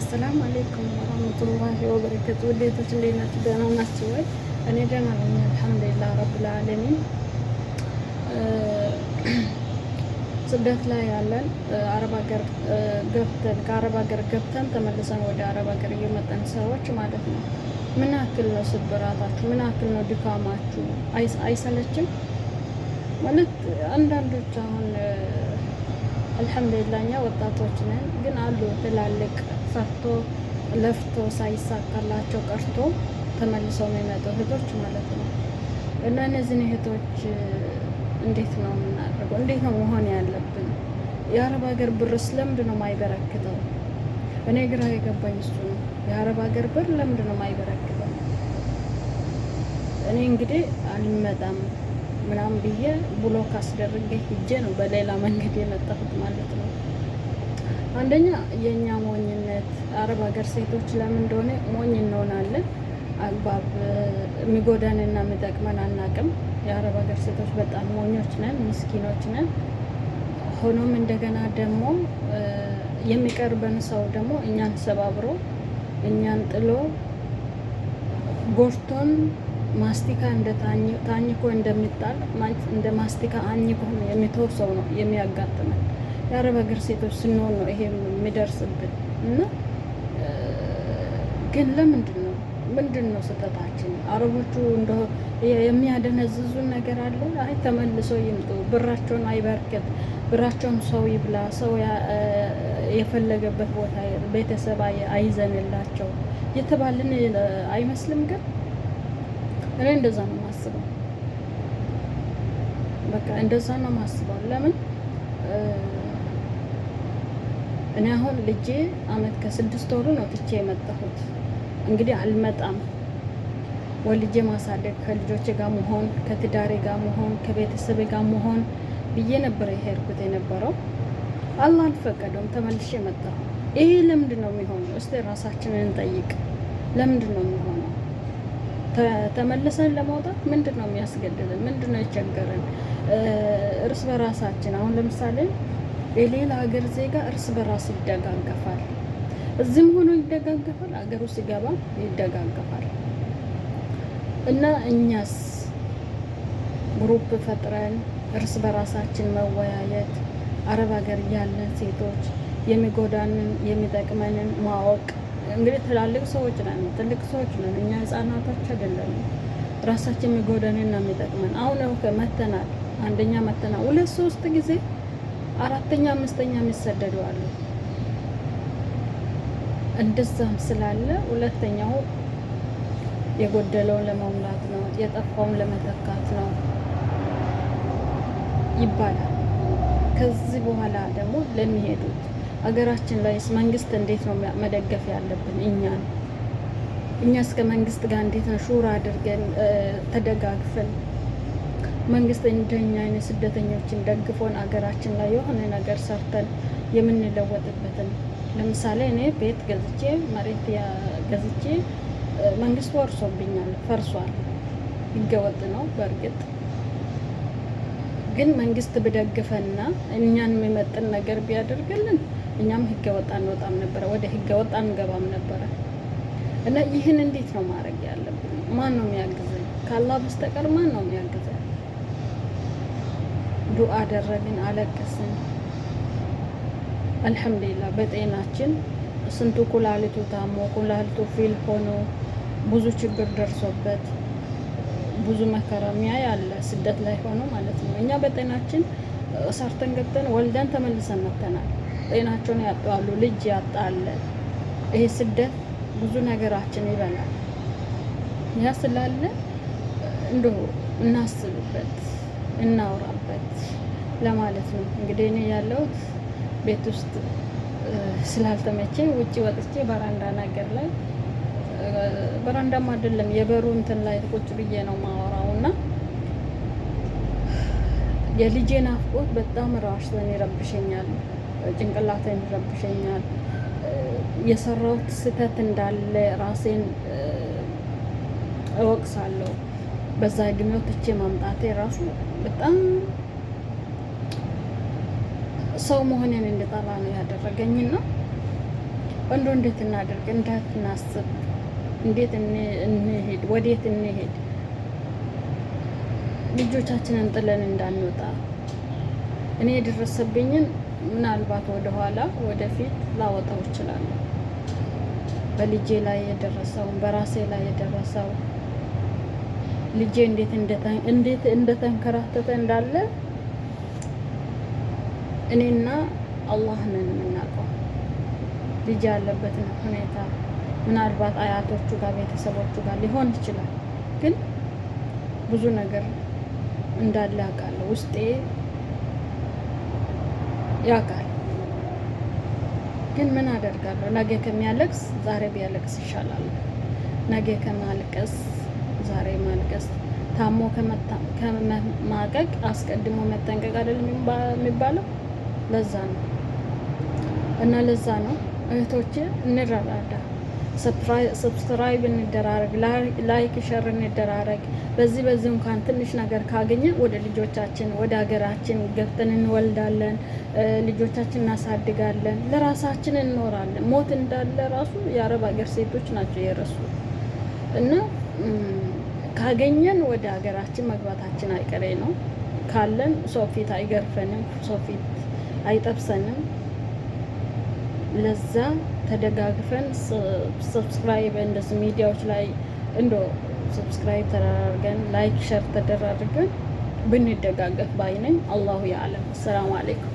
አሰላሙ አሌይኩም ወረህመቱላሂ ወበረከቱ። ውዴቶች እንዴት ናችሁ? ደህና ናችሁ ወይ? እኔ ደህና ነኝ አልሐምዱሊላህ ረብል ዓለሚን። ስደት ላይ ያለን አረብ ሀገር ገብተን ከአረብ ሀገር ገብተን ተመልሰን ወደ አረብ ሀገር እየመጠን ሰዎች ማለት ነው። ምን ያክል ነው ስብራታችሁ? ምን ያክል ነው ድካማችሁ? አይሰለችም ማለት አንዳንዶች አሁን አልሐምዱሊላህ እኛ ወጣቶች ነን፣ ግን አሉ ትላልቅ ሰርቶ ለፍቶ ሳይሳካላቸው ቀርቶ ተመልሰው የሚመጡ እህቶች ማለት ነው። እና እነዚህን እህቶች እንዴት ነው የምናደርገው? እንዴት ነው መሆን ያለብን? የአረብ ሀገር ብርስ ለምንድን ነው የማይበረክተው? እኔ ግራ የገባኝ እሱ ነው። የአረብ ሀገር ብር ለምንድን ነው የማይበረክተው? እኔ እንግዲህ አልመጣም ምናምን ብዬ ብሎክ አስደርጌ ሂጄ ነው በሌላ መንገድ የመጣሁት ማለት ነው። አንደኛ የእኛ ሞኝነት፣ አረብ ሀገር ሴቶች ለምን እንደሆነ ሞኝ እንሆናለን። አግባብ የሚጎዳንና የሚጠቅመን አናቅም። የአረብ ሀገር ሴቶች በጣም ሞኞች ነን፣ ምስኪኖች ነን። ሆኖም እንደገና ደግሞ የሚቀርበን ሰው ደግሞ እኛን ሰባብሮ እኛን ጥሎ ጎርቶን ማስቲካ እንደ ታኝኮ እንደሚጣል እንደ ማስቲካ አኝኮ የሚተው ሰው ነው የሚያጋጥመን። የአረብ ሀገር ሴቶች ስንሆን ነው ይሄ የሚደርስብን። እና ግን ምንድን ነው ስህተታችን? አረቦቹ እንደ የሚያደነዝዙን ነገር አለ። አይ ተመልሰው ይምጡ፣ ብራቸውን አይበርክት፣ ብራቸውን ሰው ይብላ፣ ሰው የፈለገበት ቦታ ቤተሰብ አይዘንላቸው የተባልን አይመስልም? ግን እኔ እንደዛ ነው ማስበው። በቃ እንደዛ ነው ማስበው። ለምን እኔ አሁን ልጄ አመት ከ6 ወሩ ነው ትቼ የመጣሁት። እንግዲህ አልመጣም፣ ወልጄ ማሳደግ፣ ከልጆቼ ጋር መሆን፣ ከትዳሬ ጋር መሆን፣ ከቤተሰቤ ጋር መሆን ብዬ ነበር የሄድኩት የነበረው። አላህ አልፈቀደውም፣ ተመልሼ መጣሁ። ይሄ ለምንድን ነው የሚሆነው? እስቲ ራሳችንን እንጠይቅ። ለምንድን ነው የሚሆነው? ተመልሰን ለመውጣት ምንድን ነው የሚያስገድልን? ምንድን ነው የቸገረን? እርስ በራሳችን አሁን ለምሳሌ የሌላ ሀገር ዜጋ እርስ በራስ ይደጋገፋል። እዚህም ሆኖ ይደጋገፋል፣ ሀገሩ ሲገባ ይደጋገፋል። እና እኛስ ግሩፕ ፈጥረን እርስ በራሳችን መወያየት፣ አረብ ሀገር ያለን ሴቶች የሚጎዳንን የሚጠቅመንን ማወቅ። እንግዲህ ትላልቅ ሰዎች ነን፣ ትልቅ ሰዎች ነን እኛ፣ ህጻናቶች አይደለም። ራሳችን የሚጎዳንና የሚጠቅመን አሁን መተናል። አንደኛ መተናል 2-3 ጊዜ 4ኛ 5ኛ የሚሰደዱ አሉ። እንደዛም ስላለ ሁለተኛው የጎደለውን ለመሙላት ነው፣ የጠፋውን ለመተካት ነው ይባላል። ከዚህ በኋላ ደግሞ ለሚሄዱት ሀገራችን ላይስ መንግስት እንዴት ነው መደገፍ ያለብን? እኛ እስከ መንግስት ጋር እንዴት ነው ሹራ አድርገን ተደጋግፈን መንግስት እንደኛ አይነት ስደተኞችን ደግፎን አገራችን ላይ የሆነ ነገር ሰርተን የምንለወጥበትን። ለምሳሌ እኔ ቤት ገዝቼ መሬት ገዝቼ መንግስት ወርሶብኛል፣ ፈርሷል። ህገወጥ ነው በእርግጥ ግን መንግስት ብደግፈና እኛን የሚመጥን ነገር ቢያደርግልን እኛም ህገወጥ አንወጣም ነበረ፣ ወደ ህገወጥ አንገባም ነበረ። እና ይህን እንዴት ነው ማድረግ ያለብን? ማን ነው የሚያግዘን? ከአላህ በስተቀር ማን ነው የሚያግዘን? ዱአ አደረግን፣ አለቀስን። አልሐምዱሊላህ በጤናችን ስንቱ ኩላሊቱ ታሞ ኩላሊቱ ፊል ሆኖ ብዙ ችግር ደርሶበት ብዙ መከራ ሚያይ አለ ስደት ላይ ሆኖ ማለት ነው። እኛ በጤናችን ሰርተን ገብተን ወልደን ተመልሰን መተናል። ጤናቸውን ያጣሉ፣ ልጅ ያጣለ። ይሄ ስደት ብዙ ነገራችን ይበላል። ያ ስላለ እንደው እናስብበት፣ እናውራበት ለማለት ነው። እንግዲህ እኔ ያለሁት ቤት ውስጥ ስላልተመቸኝ ውጪ ወጥቼ በራንዳ ነገር ላይ በራንዳም አይደለም የበሩ እንትን ላይ ቁጭ ብዬ ነው ማወራው። እና የልጄ ናፍቆት በጣም ራስን ይረብሸኛል፣ ጭንቅላቴን ይረብሸኛል። የሰራሁት ስህተት እንዳለ ራሴን እወቅሳለሁ። በዛ እድሜው ትቼ ማምጣቴ ራሱ በጣም ሰው መሆኔን እንድጠላ ነው ያደረገኝና እንዴት እናደርግ፣ እንዴት እናስብ፣ እንዴት እንሄድ፣ ወዴት እንሄድ፣ ልጆቻችንን ጥለን እንዳንወጣ። እኔ የደረሰብኝን ምናልባት ወደኋላ ወደፊት ላወጣው እችላለሁ። በልጄ ላይ የደረሰውን በራሴ ላይ የደረሰው ልጄ እንዴት እንደተንከራተተ እንዳለ እኔና አላህ ነን የምናውቀው። ልጅ ያለበትን ሁኔታ ምናልባት አያቶቹ ጋር ቤተሰቦቹ ጋር ሊሆን ይችላል፣ ግን ብዙ ነገር እንዳለ ያውቃለሁ። ውስጤ ያውቃል። ግን ምን አደርጋለሁ? ነገ ከሚያለቅስ ዛሬ ቢያለቅስ ይሻላል። ነገ ከማልቀስ ዛሬ ማልቀስ፣ ታሞ ከማቀቅ አስቀድሞ መጠንቀቅ አይደለም የሚባለው? ለዛ ነው እና ለዛ ነው እህቶቼ እንረዳዳ፣ ሰብስክራይብ እንደራረግ፣ ላይክ ሸር እንደራረግ። በዚህ እንኳን ትንሽ ነገር ካገኘ ወደ ልጆቻችን ወደ ሀገራችን ገብተን እንወልዳለን፣ ልጆቻችን እናሳድጋለን፣ ለራሳችን እንኖራለን። ሞት እንዳለ ራሱ የአረብ ሀገር ሴቶች ናቸው የረሱ እና ካገኘን ወደ ሀገራችን መግባታችን አይቀሬ ነው። ካለን ሰው ፊት አይገርፈንም፣ ሰው ፊት አይጠብሰንም። ለዛ ተደጋግፈን ሰብስክራይብ እንደዚህ ሚዲያዎች ላይ ሰብስክራይብ ተደራርገን ላይክ ሸር ተደራርገን ብንደጋገፍ ባይነኝ። አላሁ ያዕለም። አሰላሙ አለይኩም።